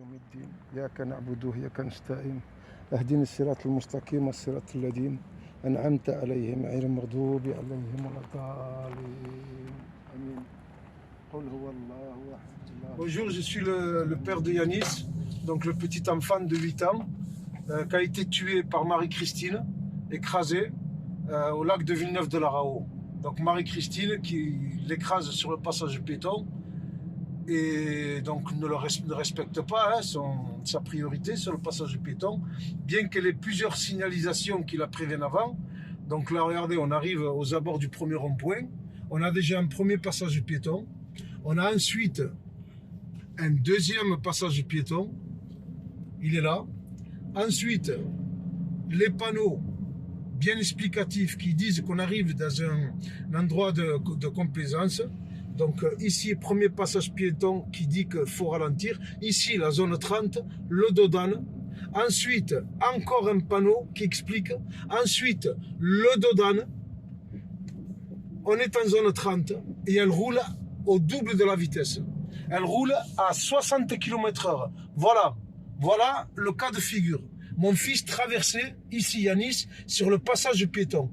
يوم الدين إياك نعبد وإياك نستعين اهدنا الصراط المستقيم الصراط الذين أنعمت عليهم غير المغضوب عليهم ولا الضالين آمين. قل هو الله أحد. Bonjour, je suis le père de Yanis, donc le petit enfant de 8 ans qui a été tué par Marie-Christine, écrasé au lac de Villeneuve de la Raho. Donc Marie-Christine qui l'écrase sur le passage piéton et donc ne respecte pas sa priorité sur le passage piéton, bien qu'elle ait plusieurs signalisations qui la préviennent avant. Donc là, regardez, on arrive aux abords du premier rond-point, on a déjà un premier passage piéton, on a ensuite un deuxième passage piéton, il est là. Ensuite, les panneaux bien explicatifs qui disent qu'on arrive dans un endroit de complaisance. Donc ici, premier passage piéton qui dit qu'il faut ralentir. Ici, la zone 30, le dodane. Ensuite, encore un panneau qui explique. Ensuite, le dodane. On est en zone 30 et elle roule au double de la vitesse. Elle roule à 60 km/h. Voilà le cas de figure. Mon fils traversait ici Yanis sur le passage piéton.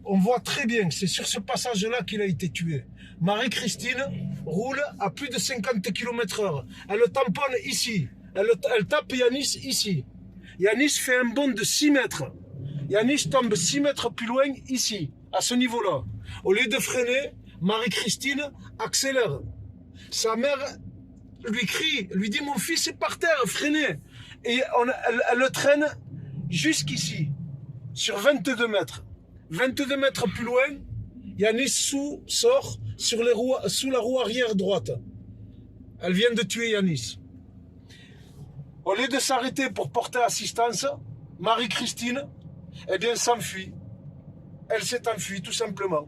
On voit très bien, c'est sur ce passage-là qu'il a été tué. Marie-Christine roule à plus de 50 km/h. Elle le tamponne ici. Elle tape Yanis ici. Yanis fait un bond de 6 mètres. Yanis tombe 6 mètres plus loin ici, à ce niveau-là. Au lieu de freiner, Marie-Christine accélère. Sa mère lui crie, lui dit « Mon fils est par terre, freinez !» Et elle le traîne jusqu'ici, sur 22 mètres. 22 mètres plus loin, Yanis sort sous la roue arrière droite. Elle vient de tuer Yanis. Au lieu de s'arrêter pour porter assistance, Marie-Christine, eh bien, s'enfuit. Elle s'est enfuie, tout simplement.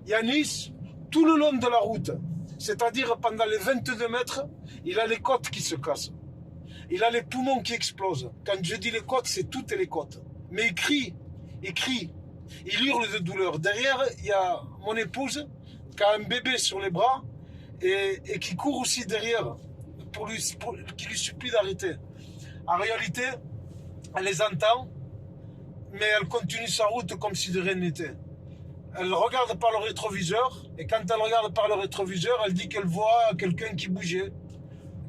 Yanis, tout le long de la route, c'est-à-dire pendant les 22 mètres, il a les côtes qui se cassent. Il a les poumons qui explosent. Quand je dis les côtes, c'est toutes les côtes. Mais il crie. Il hurle de douleur. Derrière, il y a mon épouse qui a un bébé sur les bras et qui court aussi derrière qui lui supplie d'arrêter. En réalité, elle les entend, mais elle continue sa route comme si de rien n'était. Elle regarde par le rétroviseur et quand elle regarde par le rétroviseur, elle dit qu'elle voit quelqu'un qui bougeait.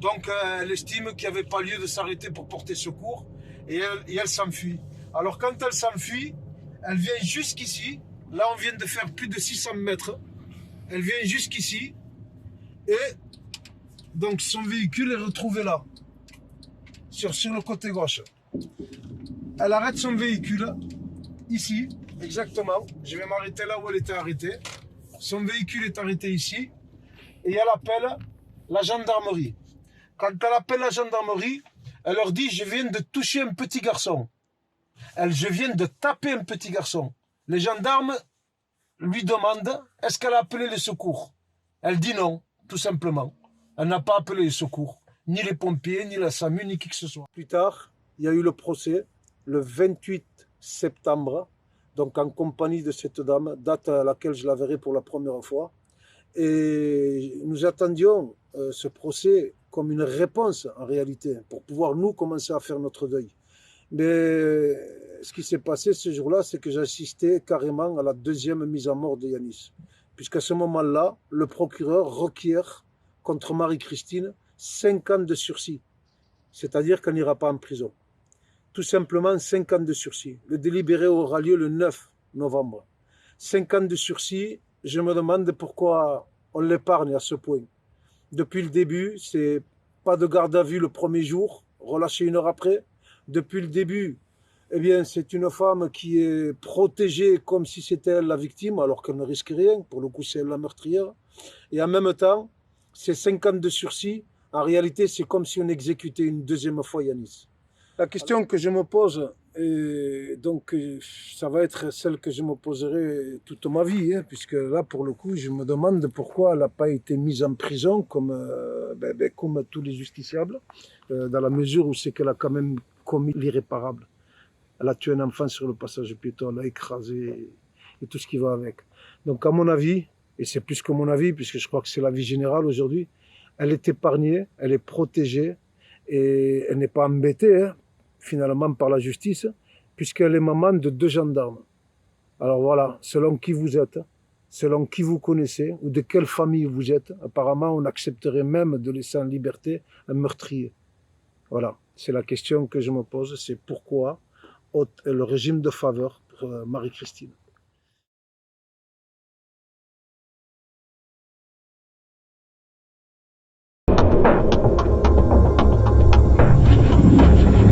Donc elle estime qu'il n'y avait pas lieu de s'arrêter pour porter secours et elle s'enfuit. Alors quand elle s'enfuit, elle vient jusqu'ici. Là on vient de faire plus de 600 mètres. Elle vient jusqu'ici et donc son véhicule est retrouvé là, sur le côté gauche. Elle arrête son véhicule ici, exactement. Je vais m'arrêter là où elle était arrêtée. Son véhicule est arrêté ici et elle appelle la gendarmerie. Quand elle appelle la gendarmerie, elle leur dit « Je viens de toucher un petit garçon. » Je viens de taper un petit garçon. Les gendarmes lui demandent « Est-ce qu'elle a appelé les secours ?» Elle dit non, tout simplement. Elle n'a pas appelé les secours. Ni les pompiers, ni la SAMU, ni qui que ce soit. Plus tard, il y a eu le procès, le 28 septembre, donc en compagnie de cette dame, date à laquelle je la verrai pour la première fois. Et nous attendions ce procès comme une réponse en réalité, pour pouvoir nous commencer à faire notre deuil. Mais ce qui s'est passé ce jour-là, c'est que j'assistais carrément à la deuxième mise à mort de Yanis. Puisqu'à ce moment-là, le procureur requiert contre Marie-Christine 5 ans de sursis. C'est-à-dire qu'elle n'ira pas en prison. Tout simplement 5 ans de sursis. Le délibéré aura lieu le 9 novembre. 5 ans de sursis, je me demande pourquoi on l'épargne à ce point. Depuis le début, c'est pas de garde à vue le premier jour, relâché 1 heure après. Depuis le début, eh bien, c'est une femme qui est protégée comme si c'était elle la victime, alors qu'elle ne risque rien. Pour le coup, c'est elle la meurtrière. Et en même temps, ces 5 ans de sursis, en réalité, c'est comme si on exécutait une deuxième fois Yanis. La question que je me pose, et donc ça va être celle que je me poserai toute ma vie, hein, puisque là, pour le coup, je me demande pourquoi elle n'a pas été mise en prison comme tous les justiciables, dans la mesure où c'est qu'elle a quand même commis l'irréparable. Elle a tué un enfant sur le passage piéton, elle l'a écrasé et tout ce qui va avec. Donc à mon avis, et c'est plus que mon avis, puisque je crois que c'est l'avis général aujourd'hui, elle est épargnée, elle est protégée, Et elle n'est pas embêtée, hein, finalement, par la justice, puisqu'elle est maman de 2 gendarmes. Alors voilà, selon qui vous êtes, selon qui vous connaissez, ou de quelle famille vous êtes, apparemment, on accepterait même de laisser en liberté un meurtrier. Voilà, c'est la question que je me pose, c'est pourquoi le régime de faveur pour Marie-Christine.